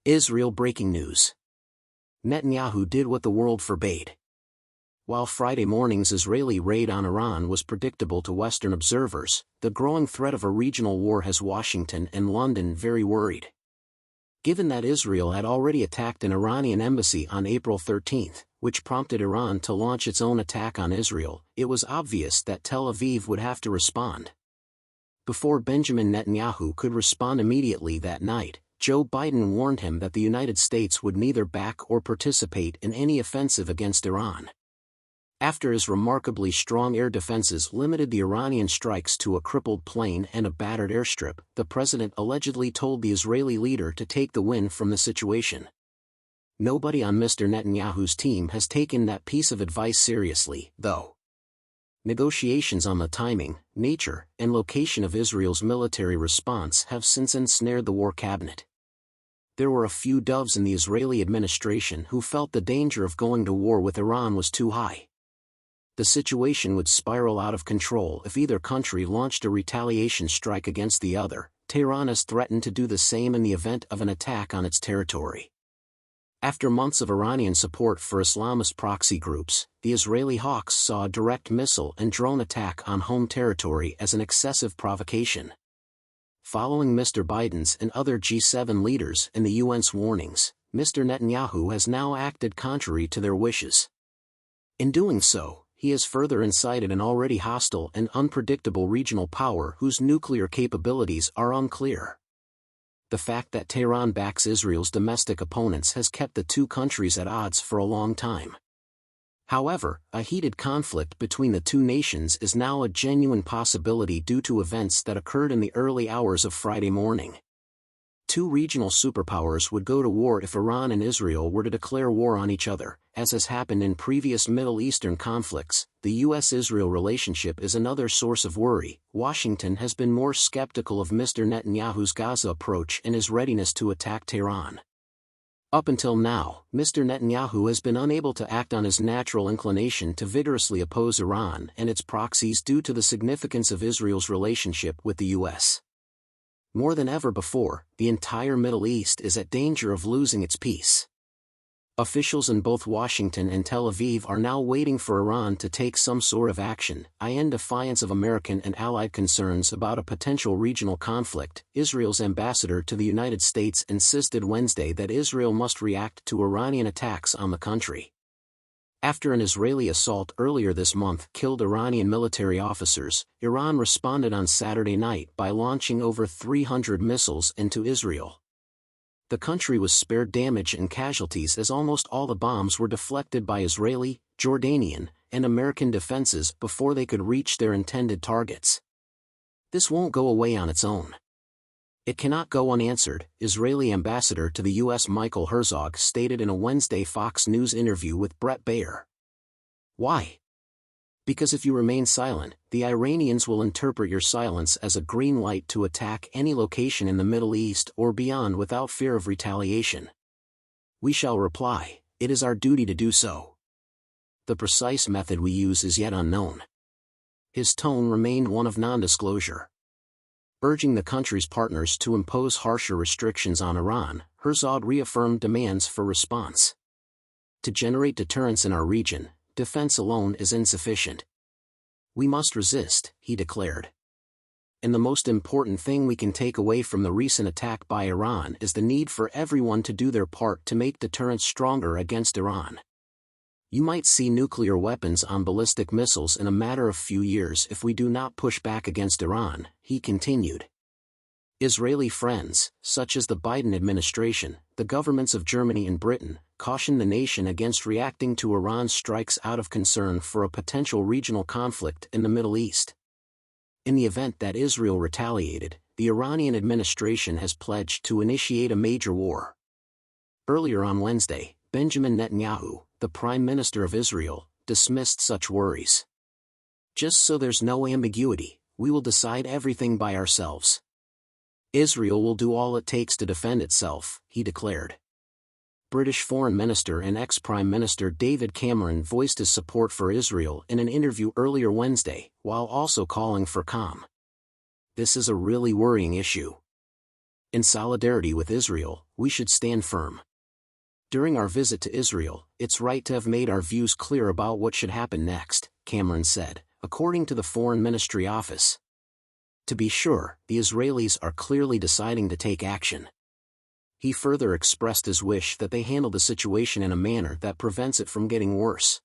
Israel breaking news. Netanyahu did what the world forbade. While Friday morning's Israeli raid on Iran was predictable to Western observers, the growing threat of a regional war has Washington and London very worried. Given that Israel had already attacked an Iranian embassy on April 13, which prompted Iran to launch its own attack on Israel, it was obvious that Tel Aviv would have to respond. Before Benjamin Netanyahu could respond immediately that night, Joe Biden warned him that the United States would neither back or participate in any offensive against Iran. After his remarkably strong air defenses limited the Iranian strikes to a crippled plane and a battered airstrip, the president allegedly told the Israeli leader to take the win from the situation. Nobody on Mr. Netanyahu's team has taken that piece of advice seriously, though. Negotiations on the timing, nature, and location of Israel's military response have since ensnared the war cabinet. There were a few doves in the Israeli administration who felt the danger of going to war with Iran was too high. The situation would spiral out of control if either country launched a retaliation strike against the other. Tehran has threatened to do the same in the event of an attack on its territory. After months of Iranian support for Islamist proxy groups, the Israeli Hawks saw a direct missile and drone attack on home territory as an excessive provocation. Following Mr. Biden's and other G7 leaders and the UN's warnings, Mr. Netanyahu has now acted contrary to their wishes. In doing so, he has further incited an already hostile and unpredictable regional power whose nuclear capabilities are unclear. The fact that Tehran backs Israel's domestic opponents has kept the two countries at odds for a long time. However, a heated conflict between the two nations is now a genuine possibility due to events that occurred in the early hours of Friday morning. Two regional superpowers would go to war if Iran and Israel were to declare war on each other, as has happened in previous Middle Eastern conflicts. The U.S.-Israel relationship is another source of worry. Washington has been more skeptical of Mr. Netanyahu's Gaza approach and his readiness to attack Tehran. Up until now, Mr. Netanyahu has been unable to act on his natural inclination to vigorously oppose Iran and its proxies due to the significance of Israel's relationship with the U.S. More than ever before, the entire Middle East is at danger of losing its peace. Officials in both Washington and Tel Aviv are now waiting for Iran to take some sort of action, in defiance of American and allied concerns about a potential regional conflict. Israel's ambassador to the United States insisted Wednesday that Israel must react to Iranian attacks on the country. After an Israeli assault earlier this month killed Iranian military officers, Iran responded on Saturday night by launching over 300 missiles into Israel. The country was spared damage and casualties as almost all the bombs were deflected by Israeli, Jordanian, and American defenses before they could reach their intended targets. This won't go away on its own. It cannot go unanswered, Israeli ambassador to the U.S. Michael Herzog stated in a Wednesday Fox News interview with Bret Baier. Why? Because if you remain silent, the Iranians will interpret your silence as a green light to attack any location in the Middle East or beyond without fear of retaliation. We shall reply, it is our duty to do so. The precise method we use is yet unknown. His tone remained one of non-disclosure. Urging the country's partners to impose harsher restrictions on Iran, Herzog reaffirmed demands for response. To generate deterrence in our region, defense alone is insufficient. We must resist, he declared. And the most important thing we can take away from the recent attack by Iran is the need for everyone to do their part to make deterrence stronger against Iran. You might see nuclear weapons on ballistic missiles in a matter of few years if we do not push back against Iran, he continued. Israeli friends, such as the Biden administration, the governments of Germany and Britain, cautioned the nation against reacting to Iran's strikes out of concern for a potential regional conflict in the Middle East. In the event that Israel retaliated, the Iranian administration has pledged to initiate a major war. Earlier on Wednesday, Benjamin Netanyahu, the Prime Minister of Israel, dismissed such worries. Just so there's no ambiguity, we will decide everything by ourselves. Israel will do all it takes to defend itself, he declared. British Foreign Minister and ex-Prime Minister David Cameron voiced his support for Israel in an interview earlier Wednesday, while also calling for calm. This is a really worrying issue. In solidarity with Israel, we should stand firm. During our visit to Israel, it's right to have made our views clear about what should happen next, Cameron said, according to the Foreign Ministry office. To be sure, the Israelis are clearly deciding to take action. He further expressed his wish that they handle the situation in a manner that prevents it from getting worse.